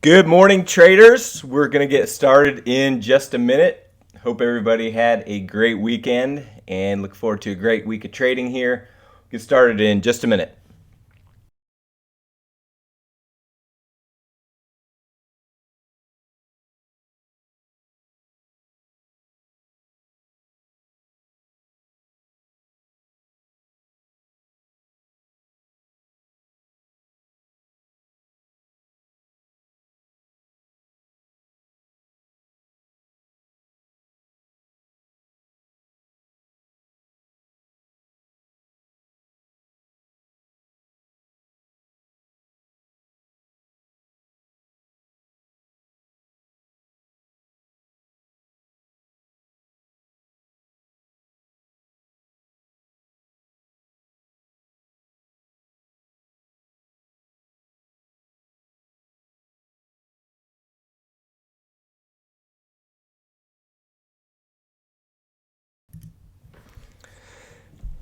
Good morning, traders. We're going to get started in just a minute. Hope everybody had a great weekend and look forward to a great week of trading here. Get started in just a minute.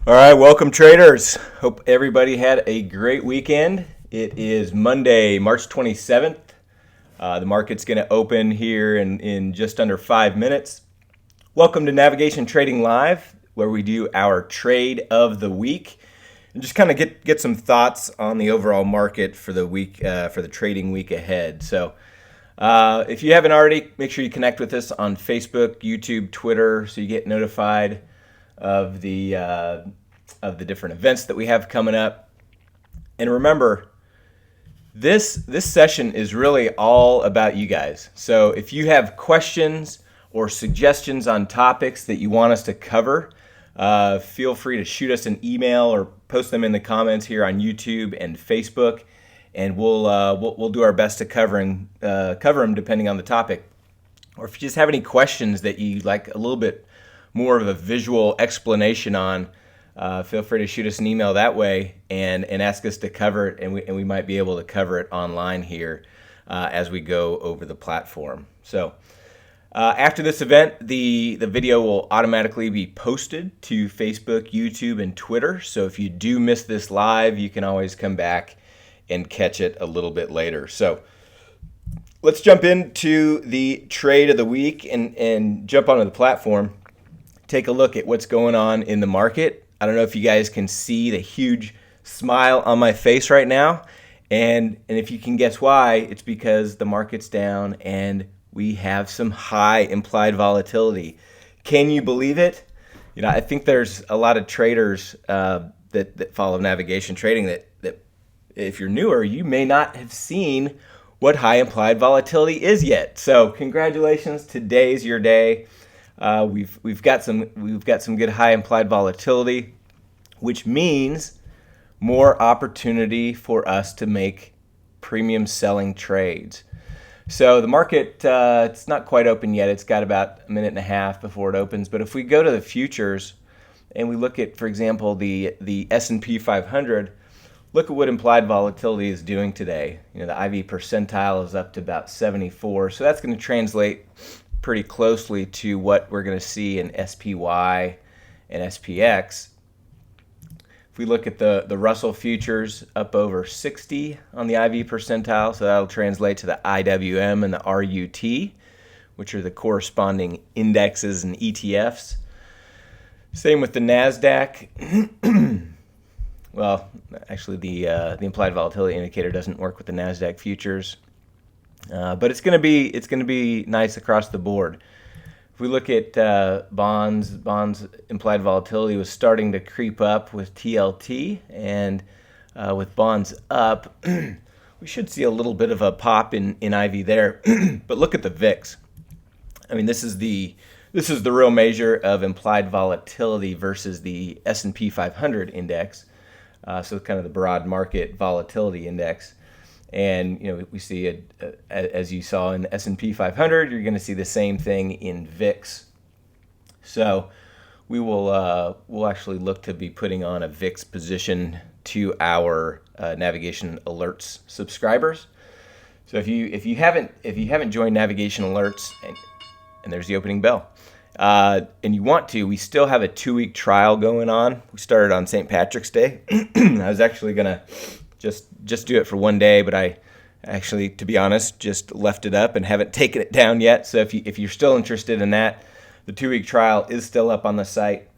All right, welcome, traders. Hope everybody had a great weekend. It is Monday, March 27th. The market's going to open here in just under 5 minutes. Welcome to Navigation Trading Live, where we do our trade of the week and just kind of get some thoughts on the overall market for the week, for the trading week ahead. So if you haven't already, make sure you connect with us on Facebook, YouTube, Twitter, so you get notified of the different events that we have coming up. And remember, this session is really all about you guys. So if you have questions or suggestions on topics that you want us to cover, feel free to shoot us an email or post them in the comments here on YouTube and Facebook, and we'll do our best to cover them depending on the topic. Or if you just have any questions that you like a little bit more of a visual explanation on, feel free to shoot us an email that way and ask us to cover it, and we might be able to cover it online here as we go over the platform. So after this event, the video will automatically be posted to Facebook, YouTube, and Twitter. So if you do miss this live, you can always come back and catch it a little bit later. So let's jump into the trade of the week and jump onto the platform. Take a look at what's going on in the market. I don't know if you guys can see the huge smile on my face right now. And if you can guess why, it's because the market's down and we have some high implied volatility. Can you believe it? You know, I think there's a lot of traders that follow navigation trading that if you're newer, you may not have seen what high implied volatility is yet. So congratulations, today's your day. We've got some good high implied volatility, which means more opportunity for us to make premium selling trades. So the market, it's not quite open yet. It's got about a minute and a half before it opens. But if we go to the futures and we look at, for example, the S&P 500, look at what implied volatility is doing today. You know, the IV percentile is up to about 74. So that's going to translate pretty closely to what we're going to see in SPY and SPX. If we look at the Russell futures, up over 60 on the IV percentile, so that'll translate to the IWM and the RUT, which are the corresponding indexes and ETFs. Same with the NASDAQ. Well, actually the implied volatility indicator doesn't work with the NASDAQ futures. But it's going to be nice across the board. If we look at bonds implied volatility was starting to creep up with TLT, and with bonds up, we should see a little bit of a pop in IV there. But look at the VIX. I mean, this is the real measure of implied volatility versus the S&P 500 index. So kind of the broad market volatility index. And you know, we see as you saw in the S&P 500, you're going to see the same thing in VIX. So we'll actually look to be putting on a VIX position to our Navigation Alerts subscribers. So if you haven't joined Navigation Alerts, and there's the opening bell, and you want to, we still have a 2-week trial going on. We started on St. Patrick's Day. I was actually gonna just do it for one day, but I Actually, to be honest, just left it up and haven't taken it down yet. So if you're still interested in that, the 2-week trial is still up on the site.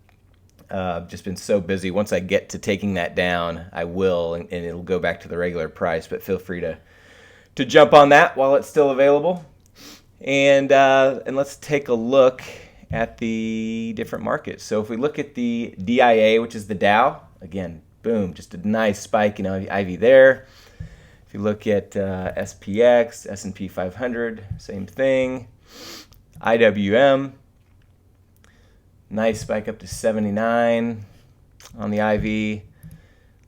Just been so busy. Once I get to taking that down, I will, and it'll go back to the regular price. But feel free to jump on that while it's still available. And let's take a look at the different markets. So if we look at the DIA, which is the Dow, again, boom, just a nice spike in IV there. If you look at SPX, S&P 500, same thing. IWM, nice spike up to 79 on the IV.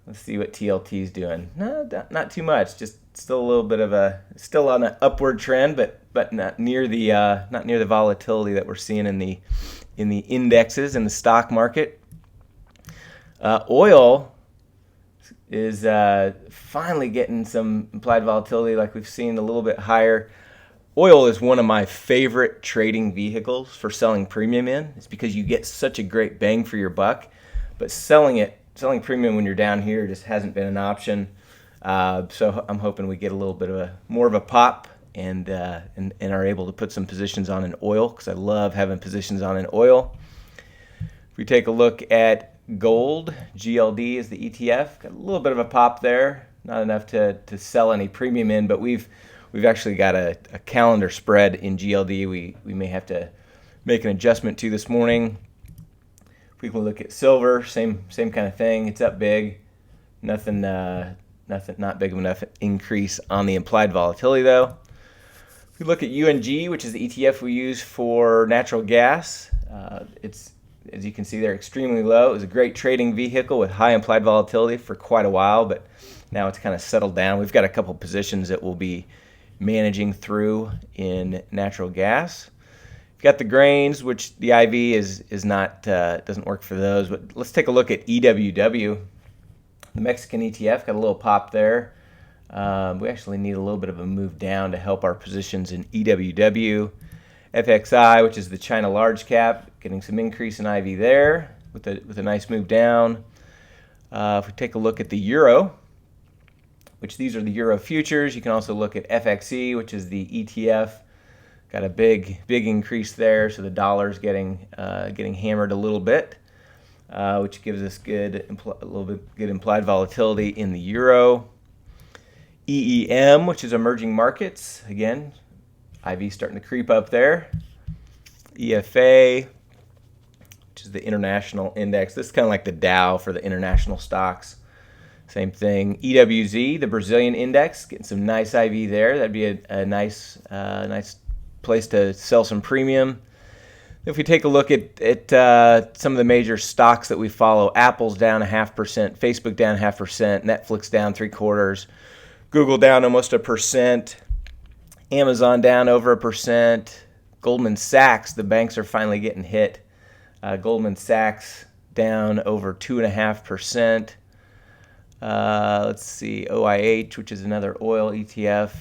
Let's see what TLT is doing. No, not too much. Just still a little bit of still on an upward trend, but not near the volatility that we're seeing in the indexes in the stock market. Oil is finally getting some implied volatility, like we've seen a little bit higher. Oil is one of my favorite trading vehicles for selling premium in. It's because you get such a great bang for your buck, but selling premium when you're down here just hasn't been an option. So I'm hoping we get a little bit more of a pop and are able to put some positions on in oil, because I love having positions on in oil. If we take a look at gold, GLD is the ETF. Got a little bit of a pop there, not enough to sell any premium in, but we've actually got a calendar spread in GLD we may have to make an adjustment to this morning. If we can look at silver, same kind of thing. It's up big, not big enough increase on the implied volatility though. If we look at UNG, which is the ETF we use for natural gas, it's, as you can see there, extremely low. It was a great trading vehicle with high implied volatility for quite a while, but now it's kind of settled down. We've got a couple positions that we'll be managing through in natural gas. You've got the grains, which the IV is not doesn't work for those. But let's take a look at EWW. The Mexican ETF got a little pop there. We actually need a little bit of a move down to help our positions in EWW. FXI, which is the China large cap, getting some increase in IV there with a nice move down. If we take a look at the euro, which these are the euro futures, you can also look at FXE, which is the ETF. Got a big increase there, so the dollar's getting hammered a little bit, which gives us a little bit good implied volatility in the euro. EEM, which is emerging markets, again, IV starting to creep up there. EFA, which is the international index. This is kind of like the Dow for the international stocks. Same thing. EWZ, the Brazilian index, getting some nice IV there. That'd be a nice place to sell some premium. If we take a look at some of the major stocks that we follow, Apple's down 0.5%, Facebook down 0.5%, Netflix down 0.75%, Google down almost 1%, Amazon down over 1%, Goldman Sachs, the banks are finally getting hit. Goldman Sachs down over 2.5%. Let's see, OIH, which is another oil ETF,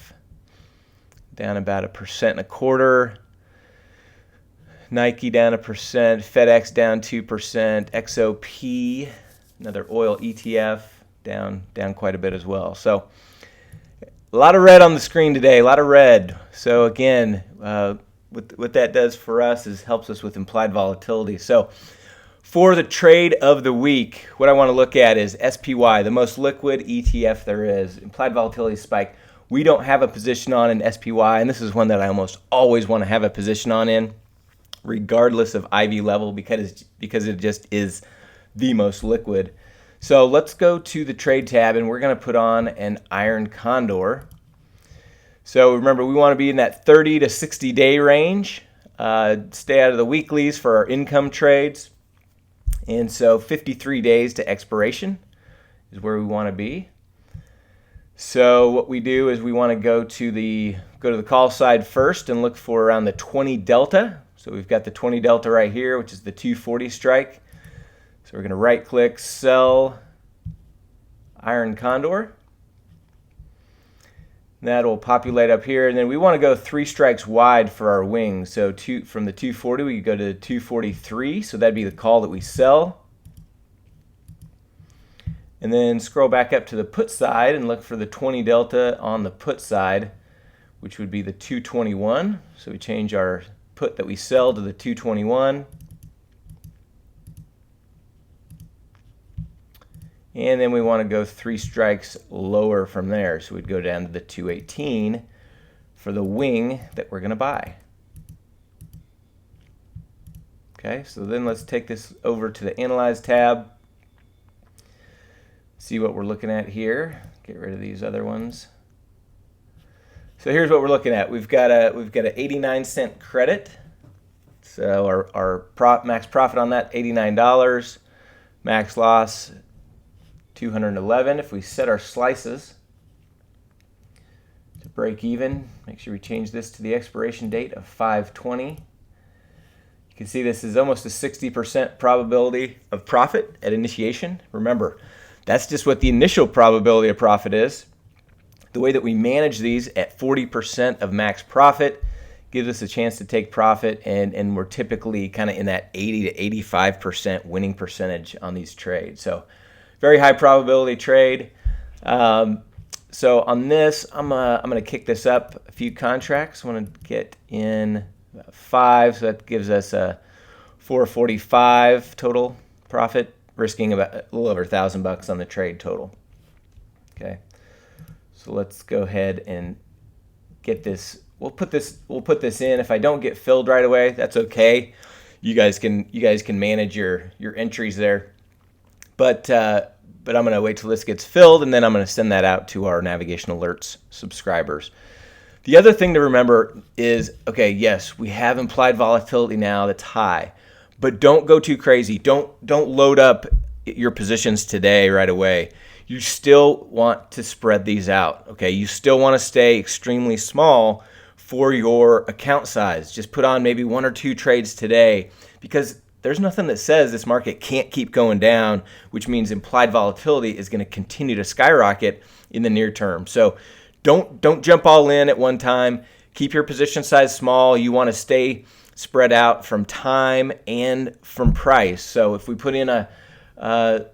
down about 1.25%. Nike down 1%, FedEx down 2%, XOP, another oil ETF, down quite a bit as well. So a lot of red on the screen today, a lot of red. So again, what that does for us is helps us with implied volatility. So for the trade of the week, what I want to look at is SPY, the most liquid ETF there is. Implied volatility spike. We don't have a position on in SPY, and this is one that I almost always want to have a position on in, regardless of IV level, because it just is the most liquid. So let's go to the trade tab, and we're going to put on an iron condor. So remember, we want to be in that 30 to 60 day range. Stay out of the weeklies for our income trades. And so 53 days to expiration is where we want to be. So what we do is we want to go to the call side first and look for around the 20 delta. So we've got the 20 delta right here, which is the 240 strike. So we're going to right click, sell iron condor. That will populate up here, and then we want to go 3 strikes wide for our wings. So from the 240, we go to 243, so that'd be the call that we sell. And then scroll back up to the put side and look for the 20 delta on the put side, which would be the 221. So we change our put that we sell to the 221. And then we want to go 3 strikes lower from there. So we'd go down to the 218 for the wing that we're going to buy. Okay, so then let's take this over to the Analyze tab. See what we're looking at here. Get rid of these other ones. So here's what we're looking at. We've got a 89-cent credit. So our max profit on that $89. Max loss 211. If we set our slices to break even, make sure we change this to the expiration date of 5/20. You can see this is almost a 60% probability of profit at initiation. Remember, that's just what the initial probability of profit is. The way that we manage these at 40% of max profit gives us a chance to take profit, and we're typically kind of in that 80 to 85% winning percentage on these trades. So very high probability trade. So on this, I'm gonna kick this up a few contracts. I want to get in 5, so that gives us a 445 total profit, risking about a little over $1,000 on the trade total. Okay, so let's go ahead and get this. We'll put this in. If I don't get filled right away, that's okay. You guys can manage your entries there. But I'm going to wait till this gets filled, and then I'm going to send that out to our Navigation Alerts subscribers. The other thing to remember is, okay, yes, we have implied volatility now that's high, but don't go too crazy. Don't load up your positions today right away. You still want to spread these out, okay? You still want to stay extremely small for your account size. Just put on maybe 1 or 2 trades today, because there's nothing that says this market can't keep going down, which means implied volatility is going to continue to skyrocket in the near term. So don't jump all in at one time. Keep your position size small. You want to stay spread out from time and from price. So if we put in a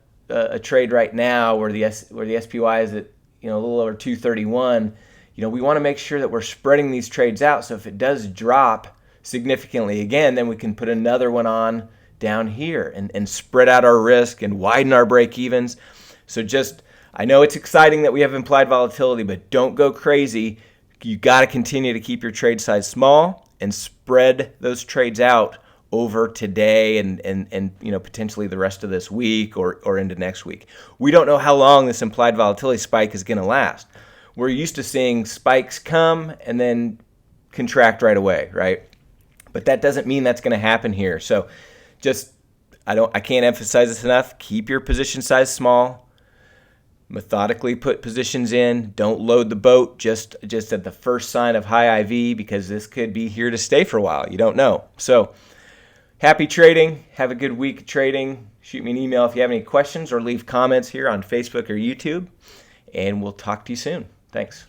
trade right now where the SPY is at a little over 231, we want to make sure that we're spreading these trades out. So if it does drop significantly again, then we can put another one on down here and spread out our risk and widen our break evens. So I know it's exciting that we have implied volatility, but don't go crazy. You got to continue to keep your trade size small and spread those trades out over today and potentially the rest of this week or into next week. We don't know how long this implied volatility spike is going to last. We're used to seeing spikes come and then contract right away, right? But that doesn't mean that's going to happen here. So I can't emphasize this enough. Keep your position size small. Methodically put positions in. Don't load the boat just at the first sign of high IV, because this could be here to stay for a while. You don't know. So happy trading. Have a good week trading. Shoot me an email if you have any questions, or leave comments here on Facebook or YouTube, and we'll talk to you soon. Thanks.